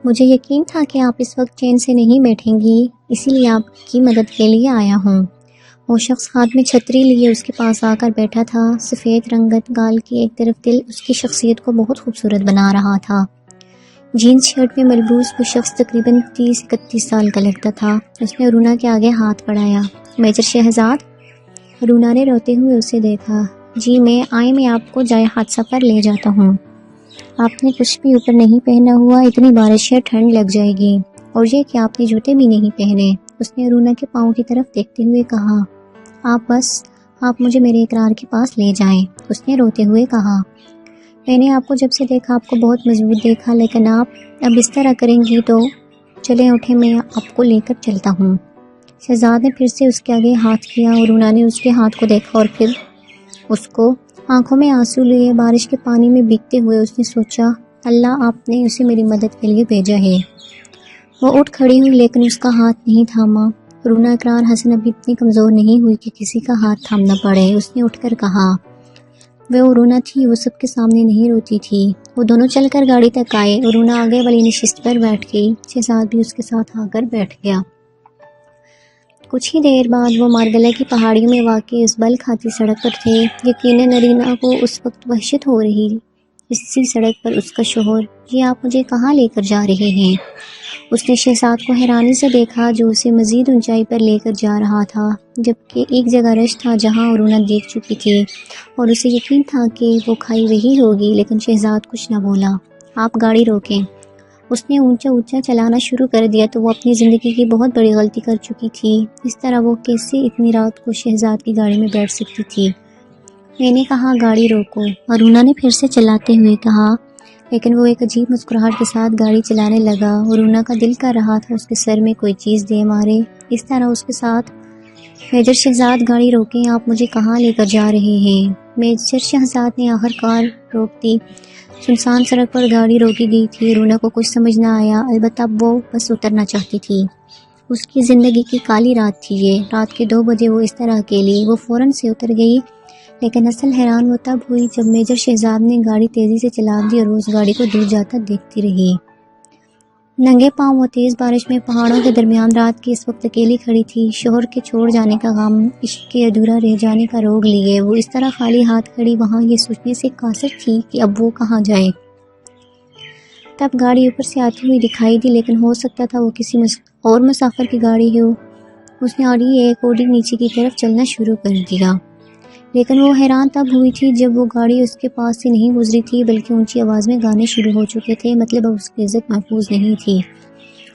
مجھے یقین تھا کہ آپ اس وقت چین سے نہیں بیٹھیں گی، اسی لیے آپ کی مدد کے لیے آیا ہوں۔ وہ شخص ہاتھ میں چھتری لیے اس کے پاس آ کر بیٹھا تھا۔ سفید رنگت گال کی ایک طرف دل اس کی شخصیت کو بہت خوبصورت بنا رہا تھا۔ جینز شرٹ میں ملبوس وہ شخص تقریباً 30-31 سال کا لگتا تھا۔ اس نے ارونا کے آگے ہاتھ بڑھایا۔ میجر شہزاد؟ ارونا نے روتے ہوئے اسے دیکھا۔ جی میں آپ کو جائے حادثہ پر لے جاتا ہوں۔ آپ نے کچھ بھی اوپر نہیں پہنا ہوا، اتنی بارش ہے ٹھنڈ لگ جائے گی، اور یہ کہ آپ نے جوتے بھی نہیں پہنے۔ اس نے ارونا کے پاؤں کی طرف دیکھتے ہوئے کہا۔ آپ مجھے میرے اقرار کے پاس لے جائیں، اس نے روتے ہوئے کہا۔ میں نے آپ کو جب سے دیکھا آپ کو بہت مضبوط دیکھا، لیکن آپ اب اس طرح کریں گی تو چلیں اٹھیں، میں آپ کو لے کر چلتا ہوں۔ شہزاد نے پھر سے اس کے آگے ہاتھ کیا اور ارونا نے اس کے ہاتھ کو دیکھا اور پھر اس کو آنکھوں میں آنسو لیے بارش کے پانی میں بھیگتے ہوئے اس نے سوچا، اللہ آپ نے اسے میری مدد کے لیے بھیجا ہے۔ وہ اٹھ کھڑی ہوئی لیکن اس کا ہاتھ نہیں تھاما۔ ارونا اقرار حسن ابھی اتنی کمزور نہیں ہوئی کہ کسی کا ہاتھ تھامنا پڑے۔ اس نے اٹھ کر کہا۔ وہ ارونا تھی، وہ سب کے سامنے نہیں روتی تھی۔ وہ دونوں چل کر گاڑی تک آئے۔ ارونا آگے والی نشست پر بیٹھ گئی، شہزاد بھی اس کے ساتھ آ کر بیٹھ گیا۔ کچھ ہی دیر بعد وہ مارگلہ کی پہاڑیوں میں واقع اس بل کھاتی سڑک پر تھے۔ یقیناً ارینا کو اس وقت وحشت ہو رہی اسی سڑک پر اس کا شوہر، یہ آپ مجھے کہاں لے کر جا رہے ہیں؟ اس نے شہزاد کو حیرانی سے دیکھا جو اسے مزید اونچائی پر لے کر جا رہا تھا، جبکہ ایک جگہ رش تھا جہاں ارونا دیکھ چکی تھی اور اسے یقین تھا کہ وہ کھائی وہی ہوگی، لیکن شہزاد کچھ نہ بولا۔ آپ گاڑی روکیں۔ اس نے اونچا چلانا شروع کر دیا تو وہ اپنی زندگی کی بہت بڑی غلطی کر چکی تھی۔ اس طرح وہ کیسے اتنی رات کو شہزاد کی گاڑی میں بیٹھ سکتی تھی؟ میں نے کہا گاڑی روکو، ارونا نے پھر سے چلاتے ہوئے کہا، لیکن وہ ایک عجیب مسکراہٹ کے ساتھ گاڑی چلانے لگا۔ ارونا کا دل کر رہا تھا اس کے سر میں کوئی چیز دے مارے۔ اس طرح اس کے ساتھ، میجر شہزاد گاڑی روکیں، آپ مجھے کہاں لے کر جا رہے ہیں؟ میجر شہزاد نے آخر کار روک دی۔ سنسان سڑک پر گاڑی روکی گئی تھی۔ ارونا کو کچھ سمجھ نہ آیا، البتہ وہ بس اترنا چاہتی تھی۔ اس کی زندگی کی کالی رات تھی یہ۔ رات کے 2 بجے وہ اس طرح اکیلی، وہ فوراً سے اتر گئی، لیکن اصل حیران وہ تب ہوئی جب میجر شہزاد نے گاڑی تیزی سے چلا دی اور وہ اس گاڑی کو دور جاتا دیکھتی رہی۔ ننگے پاؤں وہ تیز بارش میں پہاڑوں کے درمیان رات کی اس وقت اکیلی کھڑی تھی، شوہر کے چھوڑ جانے کا غم، عشق کے ادھورا رہ جانے کا روگ لیے وہ اس طرح خالی ہاتھ کھڑی وہاں یہ سوچنے سے قاصر تھی کہ اب وہ کہاں جائے۔ تب گاڑی اوپر سے آتی ہوئی دکھائی دی، لیکن ہو سکتا تھا وہ کسی اور مسافر کی گاڑی ہو۔ اس نے ایک اوڈی نیچے کی طرف چلنا شروع کر دیا، لیکن وہ حیران تب ہوئی تھی جب وہ گاڑی اس کے پاس سے نہیں گزری تھی بلکہ اونچی آواز میں گانے شروع ہو چکے تھے، مطلب اب اس کی عزت محفوظ نہیں تھی۔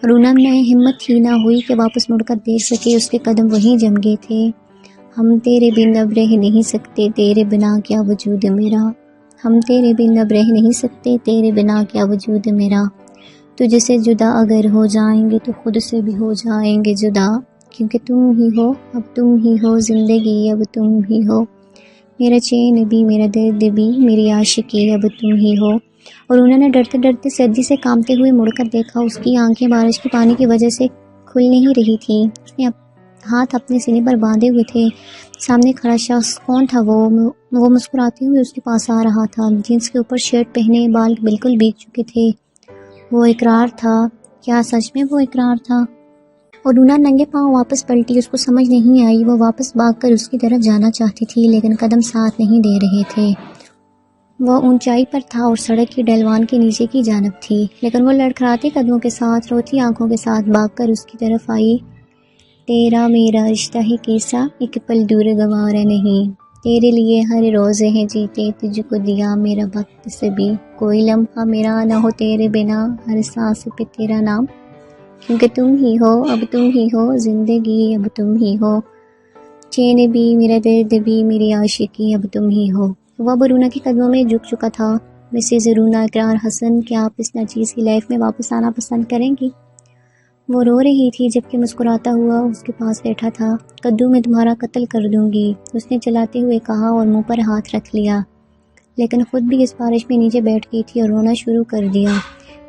ارونا میں ہمت ہی نہ ہوئی کہ واپس مڑ کر دیکھ سکے، اس کے قدم وہیں جم گئے تھے۔ ہم تیرے بن اب رہ نہیں سکتے، تیرے بنا کیا وجود میرا، ہم تیرے بن اب رہ نہیں سکتے، تیرے بنا کیا وجود میرا، تجھ سے جدا اگر ہو جائیں گے تو خود سے بھی ہو جائیں گے جدا، کیونکہ تم ہی ہو، اب تم ہی ہو، زندگی اب تم ہی ہو، میرا چین بھی، میرا درد بھی، میری عاشقی اب تم ہی ہو۔ اور انہوں نے ڈرتے ڈرتے سردی سے کانپتے ہوئے مڑ کر دیکھا، اس کی آنکھیں بارش کے پانی کی وجہ سے کھل نہیں رہی تھیں۔ اس نے ہاتھ اپنے سینے پر باندھے ہوئے تھے۔ سامنے کھڑا شخص کون تھا؟ وہ مسکراتے ہوئے اس کے پاس آ رہا تھا، جینس کے اوپر شرٹ پہنے، بال بالکل بھیگ چکے تھے۔ وہ اقرار تھا۔ کیا سچ میں وہ اقرار تھا؟ اور رونا ننگے پاؤں واپس پلٹی، اس کو سمجھ نہیں آئی۔ وہ واپس بھاگ کر اس کی طرف جانا چاہتی تھی، لیکن قدم ساتھ نہیں دے رہے تھے۔ وہ اونچائی پر تھا اور سڑک کی ڈھلوان کے نیچے کی جانب تھی، لیکن وہ لڑکھڑاتے قدموں کے ساتھ، روتی آنکھوں کے ساتھ بھاگ کر اس کی طرف آئی۔ تیرا میرا رشتہ ہے کیسا، ایک پل دور گوارا نہیں، تیرے لیے ہر روز ہے جیتے، تجھ کو دیا میرا وقت سے بھی، کوئی لمحہ میرا نہ ہو تیرے بنا، ہر سانس پہ تیرا نام، کیونکہ تم ہی ہو، اب تم ہی ہو، زندگی اب تم ہی ہو، چین بھی، میرا درد بھی، میری عاشقی اب تم ہی ہو۔ وہ رونا کے قدموں میں جھک چکا تھا۔ مسز رونا اقرار حسن، کیا آپ اس ناچیز کی لائف میں واپس آنا پسند کریں گی؟ وہ رو رہی تھی جبکہ مسکراتا ہوا اس کے پاس بیٹھا تھا۔ کدو میں تمہارا قتل کر دوں گی، اس نے چلاتے ہوئے کہا اور منہ پر ہاتھ رکھ لیا، لیکن خود بھی اس بارش میں نیچے بیٹھ گئی تھی اور رونا شروع کر دیا۔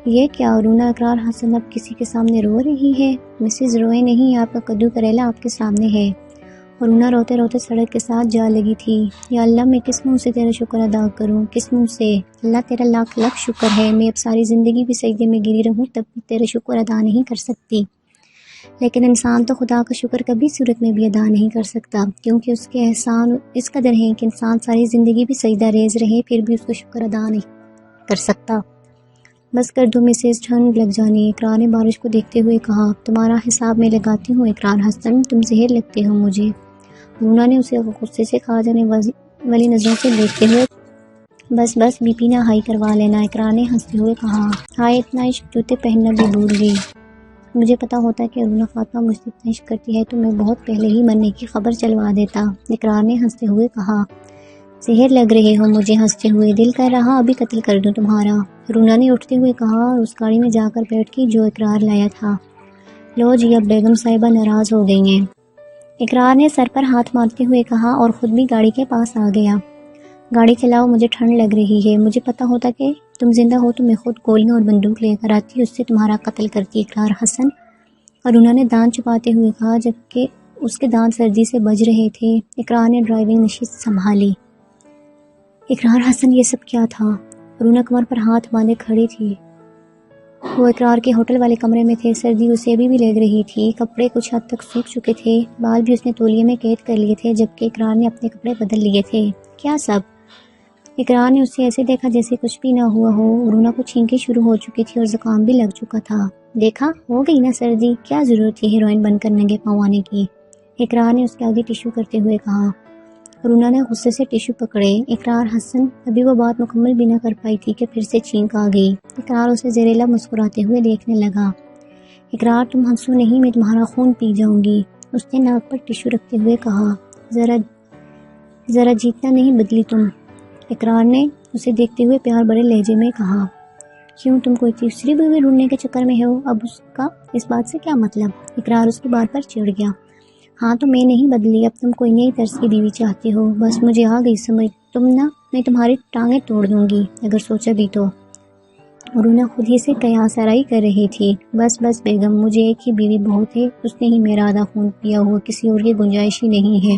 یہ کیا؟ رونا اقرار حسن اب کسی کے سامنے رو رہی ہے؟ مسز روئے نہیں، آپ کا کدو کریلا آپ کے سامنے ہے۔ رونا روتے روتے سڑک کے ساتھ جا لگی تھی۔ یا اللہ، میں کس منہ سے تیرا شکر ادا کروں، کس منہ سے؟ اللہ تیرا لاکھ لاکھ شکر ہے، میں اب ساری زندگی بھی سجدے میں گری رہوں تب بھی تیرا شکر ادا نہیں کر سکتی۔ لیکن انسان تو خدا کا شکر کبھی صورت میں بھی ادا نہیں کر سکتا، کیونکہ اس کے احسان اس قدر ہیں کہ انسان ساری زندگی بھی سجدہ ریز رہے پھر بھی اس کو شکر ادا نہیں کر سکتا۔ بس کر دو مسز، ٹھنڈ لگ جانی۔ اقرار نے بارش کو دیکھتے ہوئے کہا، تمہارا حساب میں لگاتی ہوں اقرار حسن، تم زہر لگتے ہو مجھے۔ رونا نے اسے غصے سے کھا جانے والی نظروں سے دیکھتے ہوئے بس بی پی نہ ہائی کروا لینا۔ اقرار نے ہنستے ہوئے کہا، ہائے اتنا عشق جوتے پہننا بھی بھول گئی۔ مجھے پتا ہوتا کہ رونا فاطمہ مجھ سے اتنا عشق کرتی ہے تو میں بہت پہلے ہی مرنے کی خبر چلوا دیتا۔ اقرار نے ہنستے ہوئے کہا، زہر لگ رہے ہو مجھے ہنستے ہوئے، دل کر رہا ابھی قتل کر دوں تمہارا۔ رونا نے اٹھتے ہوئے کہا اور اس گاڑی میں جا کر بیٹھ گئی جو اقرار لایا تھا۔ لو جی، اب بیگم صاحبہ ناراض ہو گئی ہیں، اقرار نے سر پر ہاتھ مارتے ہوئے کہا اور خود بھی گاڑی کے پاس آ گیا۔ گاڑی چلاؤ، مجھے ٹھنڈ لگ رہی ہے، مجھے پتا ہوتا کہ تم زندہ ہو تو میں خود گولیاں اور بندوق لے کر آتی، اس سے تمہارا قتل کرتی اقرار حسن۔ اور انہوں نے دانت چھپاتے ہوئے کہا جبکہ اس کے دانت سردی سے بج رہے تھے۔ اقرار نے ڈرائیونگ نشست سنبھالی۔ اقرار حسن، یہ سب کیا تھا؟ رونا کمر پر ہاتھ باندھے کھڑی تھی۔ وہ اقرار کے ہوٹل والے کمرے میں تھے، سردی اسے بھی لگ رہی تھی، کپڑے کچھ حد تک سوکھ چکے تھے، بال بھی اس نے تولیے میں قید کر لیے تھے جبکہ اقرار نے اپنے کپڑے بدل لیے تھے۔ کیا سب؟ اقرار نے اسے ایسے دیکھا جیسے کچھ بھی نہ ہوا ہو۔ رونا کو چھینکیں شروع ہو چکی تھی اور زکام بھی لگ چکا تھا۔ دیکھا، ہو گئی نا سردی، کیا ضرورت تھی ہیروئن بن کر ننگے پاؤں آنے کی؟ اقرار نے اس کے آگے ٹیشو کرتے ہوئے کہا۔ رونا نے غصے سے ٹیشو پکڑے۔ اقرار حسن، ابھی وہ بات مکمل بھی نہ کر پائی تھی کہ پھر سے چھینک آ گئی۔ اقرار اسے زیر لب مسکراتے ہوئے دیکھنے لگا۔ اقرار، تم ہنسو نہیں، میں تمہارا خون پی جاؤں گی، اس نے ناک پر ٹیشو رکھتے ہوئے کہا۔ ذرا جیتنا نہیں بدلی تم، اقرار نے اسے دیکھتے ہوئے پیار بڑے لہجے میں کہا۔ کیوں، تم کوئی تیسری بیوی ڈھونڈنے کے چکر میں ہو؟ اب اس کا اس بات سے کیا مطلب؟ اقرار اس کی بات پر چڑھ گیا۔ ہاں تو میں نہیں بدلی، اب تم کوئی نئی طرز کی بیوی چاہتی ہو، بس مجھے آ گئی سمجھ، میں تمہاری ٹانگیں توڑ دوں گی اگر سوچا بھی تو۔ رونا خود ہی سے قیاس آرائی کر رہی تھی۔ بس بیگم، مجھے ایک ہی بیوی بہت ہے، اس نے ہی میرا آدھا خون پیا ہوا، کسی اور کی گنجائش ہی نہیں ہے،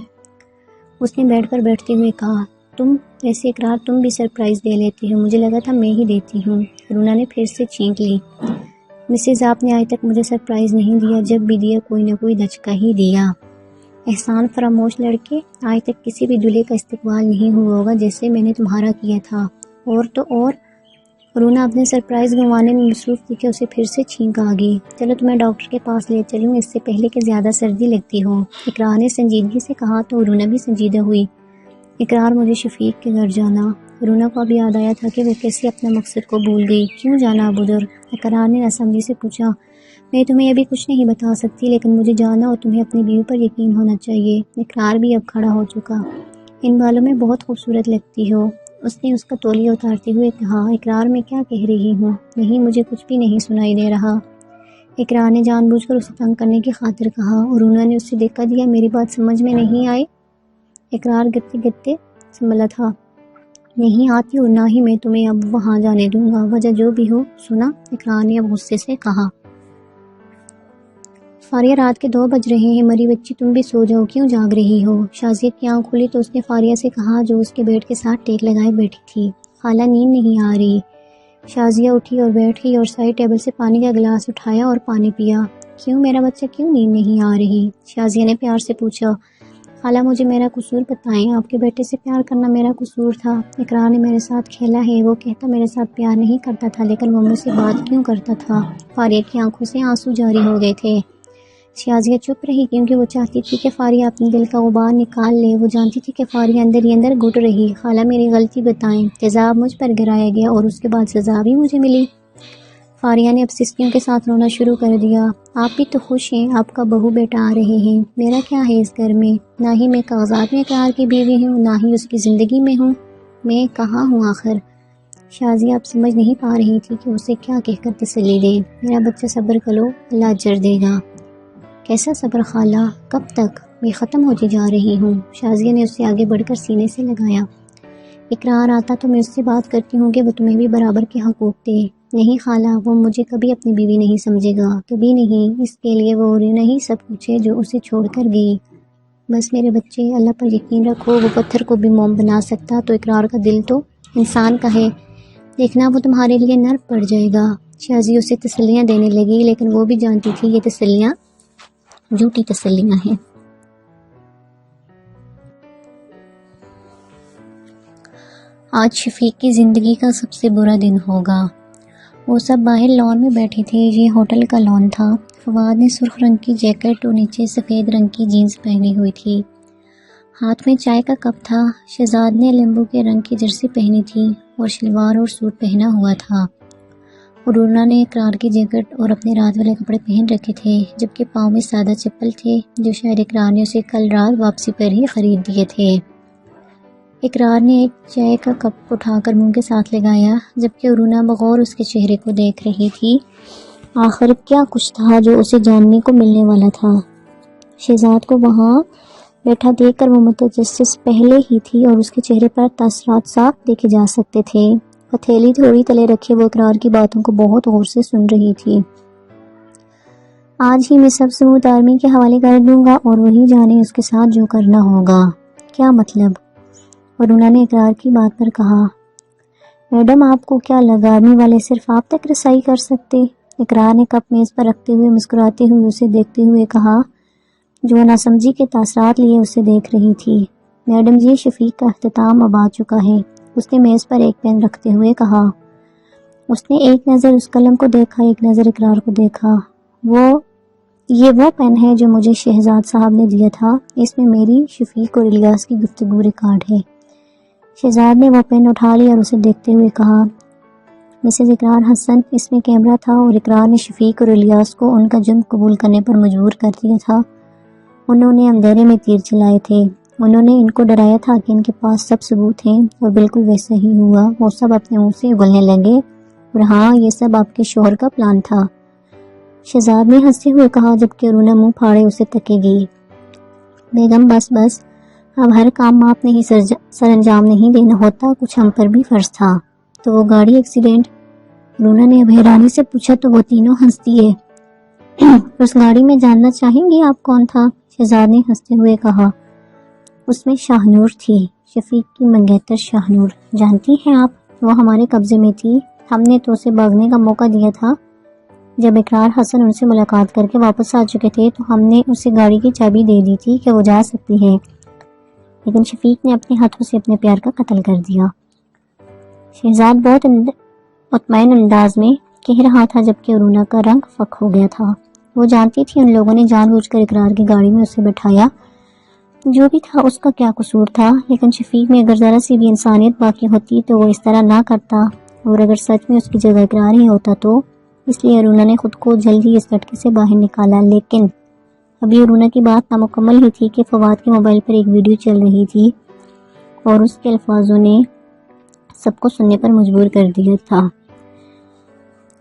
اس نے بیڈ پر بیٹھتے ہوئے کہا۔ تم ایسے اقرار، تم بھی سرپرائز دے لیتی ہو، مجھے لگا تھا میں ہی دیتی ہوں۔ رونا نے پھر سے چھینک لی۔ مسز، آپ نے آج تک مجھے سرپرائز نہیں دیا، جب بھی دیا کوئی نہ کوئی دھچکا ہی دیا۔ احسان فراموش لڑکے، آج تک کسی بھی دلہے کا استقبال نہیں ہوا ہوگا جیسے میں نے تمہارا کیا تھا۔ اور تو اور، رونا اپنے سرپرائز گنوانے میں مصروف تھی کہ اسے پھر سے چھینک آ گئی۔ چلو تمہیں ڈاکٹر کے پاس لے چلوں اس سے پہلے کہ زیادہ سردی لگتی ہو، اقرار نے سنجیدگی سے کہا تو رونا بھی سنجیدہ ہوئی۔ اقرار، مجھے شفیق کے گھر جانا۔ رونا کو اب یاد آیا تھا کہ وہ کیسے اپنے مقصد کو بھول گئی۔ کیوں جانا اب ادھر؟ اقرار نے ناسمجھی سے پوچھا۔ میں تمہیں ابھی کچھ نہیں بتا سکتی، لیکن مجھے جانا اور تمہیں اپنی بیوی پر یقین ہونا چاہیے۔ اقرار بھی اب کھڑا ہو چکا۔ ان بالوں میں بہت خوبصورت لگتی ہو، اس نے اس کا تولیہ اتارتے ہوئے کہا۔ اقرار، میں کیا کہہ رہی ہوں؟ نہیں، مجھے کچھ بھی نہیں سنائی دے رہا، اقرار نے جان بوجھ کر اسے تنگ کرنے کی خاطر کہا۔ اور رونا نے اسے دھکا دیا۔ میری بات سمجھ میں نہیں آئی؟ اقرار گتے گتے سنبھلا تھا۔ نہیں آتی اور نہ ہی میں تمہیں اب وہاں جانے دوں گا، وجہ جو بھی ہو۔ سنا، اقرار نے اب غصے سے کہا۔ فاریہ، رات کے 2 بج رہے ہیں، مری بچی تم بھی سو جاؤ، کیوں جاگ رہی ہو؟ شازیہ کی آنکھ کھلی تو اس نے فاریہ سے کہا جو اس کے بیڈ کے ساتھ ٹیک لگائے بیٹھی تھی۔ خالہ، نیند نہیں آ رہی؟ شازیہ اٹھی اور بیٹھ گئی اور سائڈ ٹیبل سے پانی کا گلاس اٹھایا اور پانی پیا۔ کیوں میرا بچہ، کیوں نیند نہیں آ رہی؟ شازیہ نے پیار سے پوچھا۔ خالہ، مجھے میرا قصور بتائیں، آپ کے بیٹے سے پیار کرنا میرا قصور تھا؟ اقرار نے میرے ساتھ کھیلا ہے، وہ کہتا میرے ساتھ پیار نہیں کرتا تھا، لیکن وہ مجھ سے بات کیوں کرتا تھا؟ فاریہ کی آنکھوں سے آنسو جاری ہو گئے تھے۔ شازیہ چپ رہی کیونکہ وہ چاہتی تھی کہ فاریہ اپنے دل کا غبار نکال لے، وہ جانتی تھی کہ فاریہ اندر ہی اندر گھٹ رہی۔ خالہ، میری غلطی بتائیں، تیزاب مجھ پر گرایا گیا اور اس کے بعد سزا بھی مجھے ملی۔ فاریہ نے اب سسکیوں کے ساتھ رونا شروع کر دیا۔ آپ بھی تو خوش ہیں، آپ کا بہو بیٹا آ رہے ہیں، میرا کیا ہے اس گھر میں؟ نہ ہی میں کاغذات میں اقرار کی بیوی ہوں، نہ ہی اس کی زندگی میں ہوں، میں کہاں ہوں آخر؟ شازیہ اب سمجھ نہیں پا رہی تھی کہ اسے کیا کہہ کر تسلی دے۔ میرا بچہ صبر کرو، اللہ اجر دے گا۔ کیسا صبر خالہ، کب تک؟ میں ختم ہوتی جا رہی ہوں، شازیہ نے اسے آگے بڑھ کر سینے سے لگایا۔ اقرار آتا تو میں اس سے بات کرتی ہوں کہ وہ تمہیں بھی برابر کے حقوق دے۔ نہیں خالہ، وہ مجھے کبھی اپنی بیوی نہیں سمجھے گا، کبھی نہیں، اس کے لیے وہ نہیں سب کچھ ہے جو اسے چھوڑ کر گئی۔ بس میرے بچے، اللہ پر یقین رکھو، وہ پتھر کو بھی موم بنا سکتا، تو اقرار کا دل تو انسان کا ہے، دیکھنا وہ تمہارے لیے نرم پڑ جائے گا۔ شازی اسے تسلیاں دینے لگی، لیکن وہ بھی جانتی تھی یہ تسلیاں جھوٹی تسلیاں ہیں۔ آج شفیق کی زندگی کا سب سے برا دن ہوگا۔ وہ سب باہر لان میں بیٹھے تھے، یہ ہوٹل کا لان تھا۔ فواد نے سرخ رنگ کی جیکٹ اور نیچے سفید رنگ کی جینز پہنی ہوئی تھی، ہاتھ میں چائے کا کپ تھا۔ شہزاد نے لیمبو کے رنگ کی جرسی پہنی تھی اور شلوار اور سوٹ پہنا ہوا تھا، اور رونا نے اقرار کی جیکٹ اور اپنے رات والے کپڑے پہن رکھے تھے، جبکہ پاؤں میں سادہ چپل تھے جو شاید اقرار نے اسے کل رات واپسی پر ہی خرید دیے تھے۔ اقرار نے ایک چائے کا کپ اٹھا کر منہ کے ساتھ لگایا، جبکہ رونا بغور اس کے چہرے کو دیکھ رہی تھی۔ آخر کیا کچھ تھا جو اسے جاننے کو ملنے والا تھا؟ شہزاد کو وہاں بیٹھا دیکھ کر وہ متجسس پہلے ہی تھی، اور اس کے چہرے پر تاثرات صاف دیکھے جا سکتے تھے۔ ہتھیلی تھوڑی تلے رکھے وہ اقرار کی باتوں کو بہت غور سے سن رہی تھی۔ آج ہی میں سب ثبوت آرمی کے حوالے کر دوں گا، اور وہی جانے اس کے ساتھ جو کرنا ہوگا۔ کیا مطلب؟ اور انہوں نے اقرار کی بات پر کہا، میڈم آپ کو کیا لگا آرمی والے صرف آپ تک رسائی کر سکتے؟ اقرار نے کپ میز پر رکھتے ہوئے مسکراتے ہوئے اسے دیکھتے ہوئے کہا، جو ناسمجھی کے تاثرات لیے اسے دیکھ رہی تھی۔ میڈم جی، شفیق کا اختتام اب آ چکا ہے، اس نے میز پر ایک پین رکھتے ہوئے کہا۔ اس نے ایک نظر اس قلم کو دیکھا، ایک نظر اقرار کو دیکھا۔ یہ وہ پین ہے جو مجھے شہزاد صاحب نے دیا تھا، اس میں میری، شفیق اور الیاس کی گفتگو ریکارڈ ہے۔ شہزاد نے وہ پین اٹھا لیا اور اسے دیکھتے ہوئے کہا، مسز اقرار حسن، اس میں کیمرہ تھا، اور اقرار نے شفیق اور الیاس کو ان کا جرم قبول کرنے پر مجبور کر دیا تھا۔ انہوں نے اندھیرے میں تیر چلائے تھے، انہوں نے ان کو ڈرایا تھا کہ ان کے پاس سب ثبوت ہیں، اور بالکل ویسا ہی ہوا، وہ سب اپنے منہ سے اگلنے لگے، اور ہاں، یہ سب آپ کے شوہر کا پلان تھا۔ شہزاد نے ہنستے ہوئے کہا، جبکہ رونا منہ پھاڑے اسے تکے گئی۔ بیگم بس، اب ہر کام آپ نے ہی سر انجام نہیں دینا ہوتا، کچھ ہم پر بھی فرض تھا۔ تو وہ گاڑی ایکسیڈنٹ؟ رونا نے اب حیرانی سے پوچھا تو وہ تینوں ہنس دیے۔ اس گاڑی میں جاننا چاہیں گی آپ کون تھا؟ شہزاد نے ہنستے ہوئے کہا، اس میں شاہ نور تھی، شفیق کی منگیتر شاہ نور۔ جانتی ہیں آپ، وہ ہمارے قبضے میں تھی، ہم نے تو اسے بھاگنے کا موقع دیا تھا۔ جب اقرار حسن ان سے ملاقات کر کے واپس آ چکے تھے تو ہم نے اسے گاڑی کی چابی دے دی تھی کہ وہ جا سکتی ہے، لیکن شفیق نے اپنے ہاتھوں سے اپنے پیار کا قتل کر دیا۔ شہزاد بہت مطمئن انداز میں کہہ رہا تھا، جبکہ رونا کا رنگ فک ہو گیا تھا۔ وہ جانتی تھی ان لوگوں نے جان بوجھ کر اقرار کی گاڑی میں اسے بٹھایا، جو بھی تھا اس کا کیا قصور تھا، لیکن شفیق میں اگر ذرا سی بھی انسانیت باقی ہوتی تو وہ اس طرح نہ کرتا، اور اگر سچ میں اس کی جگہ اقرار ہی ہوتا تو۔ اس لیے رونا نے خود کو جلدی اس لٹکے سے باہر نکالا، لیکن ابھی رونا کی بات نامکمل ہی تھی کہ فواد کے موبائل پر ایک ویڈیو چل رہی تھی، اور اس کے الفاظوں نے سب کو سننے پر مجبور کر دیا تھا۔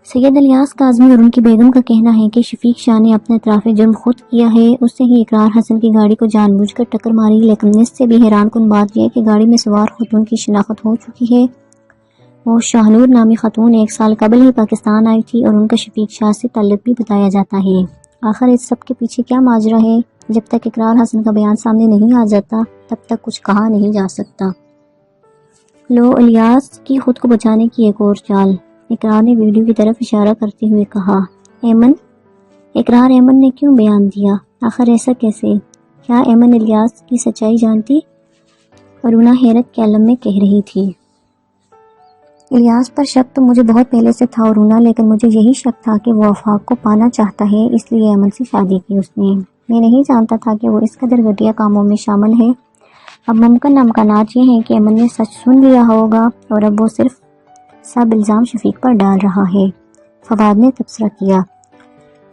سید الیاس کاظمی اور ان کی بیگم کا کہنا ہے کہ شفیق شاہ نے اپنا اعتراف جرم خود کیا ہے، اس نے ہی اقرار حسن کی گاڑی کو جان بوجھ کر ٹکر ماری، لیکن اس سے بھی حیران کن بات یہ کہ گاڑی میں سوار خاتون کی شناخت ہو چکی ہے۔ وہ شاہ نور نامی خاتون 1 سال قبل ہی پاکستان آئی تھی، اور ان کا شفیق شاہ سے تعلق بھی بتایا جاتا ہے۔ آخر اس سب کے پیچھے کیا ماجرا ہے؟ جب تک اقرار حسن کا بیان سامنے نہیں آ جاتا تب تک کچھ کہا نہیں جا سکتا۔ لو، الیاس کی خود کو بچانے کی ایک اور چال، اقرار نے ویڈیو کی طرف اشارہ کرتے ہوئے کہا۔ ایمن؟ اقرار ایمن نے کیوں بیان دیا؟ آخر ایسا کیسے؟ کیا ایمن الیاس کی سچائی جانتی؟ ارونا حیرت کے عالم میں کہہ رہی تھی۔ الیاس پر شک تو مجھے بہت پہلے سے تھا ارونا، لیکن مجھے یہی شک تھا کہ وہ آفاق کو پانا چاہتا ہے، اس لیے ایمن سے شادی کی اس نے۔ میں نہیں جانتا تھا کہ وہ اس قدر گھٹیا کاموں میں شامل ہے۔ اب ممکن امکانات یہ ہیں کہ ایمن نے سچ سن لیا ہوگا، اور اب وہ صرف سب الزام شفیق پر ڈال رہا ہے، فواد نے تبصرہ کیا۔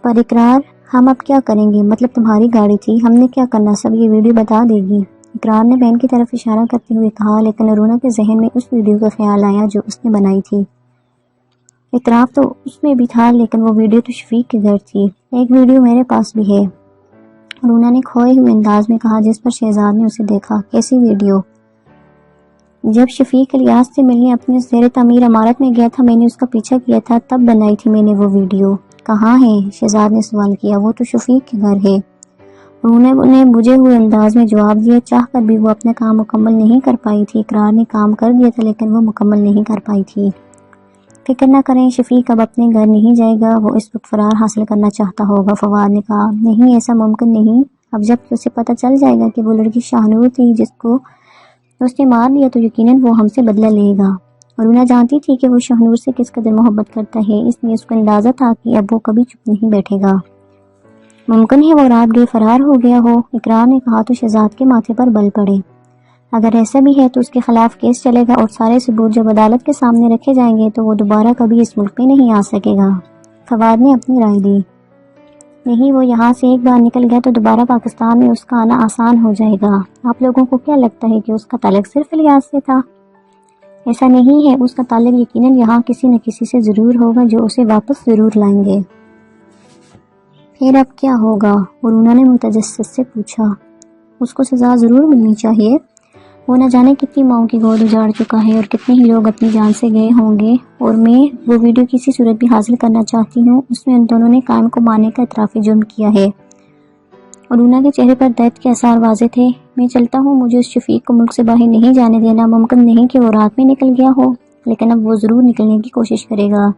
پر اقرار، ہم اب کیا کریں گے؟ مطلب تمہاری گاڑی تھی، ہم نے کیا کرنا، سب یہ ویڈیو بتا دے گی؟ اقرار نے بہن کی طرف اشارہ کرتے ہوئے کہا، لیکن ارونا کے ذہن میں اس ویڈیو کا خیال آیا جو اس نے بنائی تھی۔ اعتراف تو اس میں بھی تھا، لیکن وہ ویڈیو تو شفیق کے گھر تھی۔ ایک ویڈیو میرے پاس بھی ہے، ارونا نے کھوئے ہوئے انداز میں کہا، جس پر شہزاد نے اسے دیکھا۔ کیسی ویڈیو؟ جب شفیق الیاس سے ملنے اپنے زیر تعمیر عمارت میں گیا تھا، میں نے اس کا پیچھا کیا تھا، تب بنائی تھی میں نے وہ ویڈیو۔ کہاں ہے؟ شہزاد نے سوال کیا۔ وہ تو شفیق کے گھر ہے، انہوں نے بجھے ہوئے انداز میں جواب دیا۔ چاہ کر بھی وہ اپنا کام مکمل نہیں کر پائی تھی۔ اقرار نے کام کر دیا تھا لیکن وہ مکمل نہیں کر پائی تھی۔ فکر نہ کریں، شفیق اب اپنے گھر نہیں جائے گا، وہ اس وقت فرار حاصل کرنا چاہتا ہوگا، فواد نے کہا۔ نہیں، ایسا ممکن نہیں، اب جب اسے پتہ چل جائے گا کہ وہ لڑکی شاہنور تھی جس کو اس نے مار دیا تو یقیناً وہ ہم سے بدلہ لے گا۔ اور رونا جانتی تھی کہ وہ شاہنور سے کس قدر محبت کرتا ہے، اس لیے اس کو اندازہ تھا کہ اب وہ کبھی چپ نہیں بیٹھے گا۔ ممکن ہے وہ رات گئے فرار ہو گیا ہو، اقرار نے کہا تو شہزاد کے ماتھے پر بل پڑے۔ اگر ایسا بھی ہے تو اس کے خلاف کیس چلے گا اور سارے ثبوت جب عدالت کے سامنے رکھے جائیں گے تو وہ دوبارہ کبھی اس ملک میں نہیں آ سکے گا۔ فواد نے اپنی رائے دی۔ نہیں، وہ یہاں سے ایک بار نکل گیا تو دوبارہ پاکستان میں اس کا آنا آسان ہو جائے گا۔ آپ لوگوں کو کیا لگتا ہے کہ اس کا تعلق صرف الیاس سے تھا؟ ایسا نہیں ہے، اس کا تعلق یقیناً یہاں کسی نہ کسی سے ضرور ہوگا جو اسے واپس ضرور لائیں گے۔ پھر اب کیا ہوگا؟ ورونا نے متجسس سے پوچھا۔ اس کو سزا ضرور ملنی چاہیے، وہ نہ جانے کتنی ماؤں کی گود اجاڑ چکا ہے اور کتنے ہی لوگ اپنی جان سے گئے ہوں گے، اور میں وہ ویڈیو کسی صورت بھی حاصل کرنا چاہتی ہوں، اس میں ان دونوں نے قائم کو مارنے کا اعتراف جرم کیا ہے۔ ورونا کے چہرے پر درد کے آثار واضح تھے۔ میں چلتا ہوں، مجھے اس شفیق کو ملک سے باہر نہیں جانے دینا، ممکن نہیں کہ وہ رات میں نکل گیا ہو، لیکن اب وہ ضرور نکلنے کی کوشش کرے گا،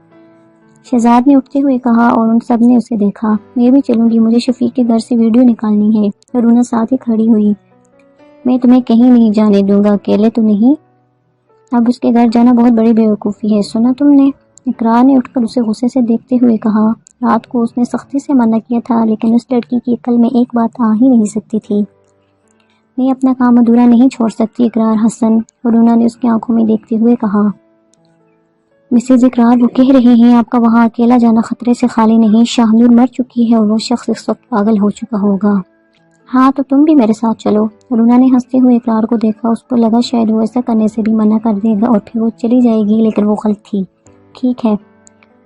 شہزاد نے اٹھتے ہوئے کہا، اور ان سب نے اسے دیکھا۔ میں بھی چلوں گی، مجھے شفیق کے گھر سے ویڈیو نکالنی ہے۔ ورونا ساتھ ہی کھڑی ہوئی۔ میں تمہیں کہیں نہیں جانے دوں گا، اکیلے تو نہیں؟ اب اس کے گھر جانا بہت بڑی بیوقوفی ہے، سنا تم نے؟ اقرار نے اٹھ کر اسے غصے سے دیکھتے ہوئے کہا۔ رات کو اس نے سختی سے منع کیا تھا لیکن اس لڑکی کی عقل میں ایک بات آ ہی نہیں سکتی تھی۔ میں اپنا کام ادھورا نہیں چھوڑ سکتی اقرار حسن، ورونا نے اس کی آنکھوں میں دیکھتے ہوئے کہا۔ مسز اقرار، وہ کہہ رہے ہیں آپ کا وہاں اکیلا جانا خطرے سے خالی نہیں، شاہنور مر چکی ہے اور وہ شخص اس وقت پاگل ہو چکا ہوگا۔ ہاں تو تم بھی میرے ساتھ چلو۔ ورونا نے ہنستے ہوئے اقرار کو دیکھا، اس کو لگا شاید وہ ایسا کرنے سے بھی منع کر دے گا اور پھر وہ چلی جائے گی، لیکن وہ غلط تھی۔ ٹھیک ہے۔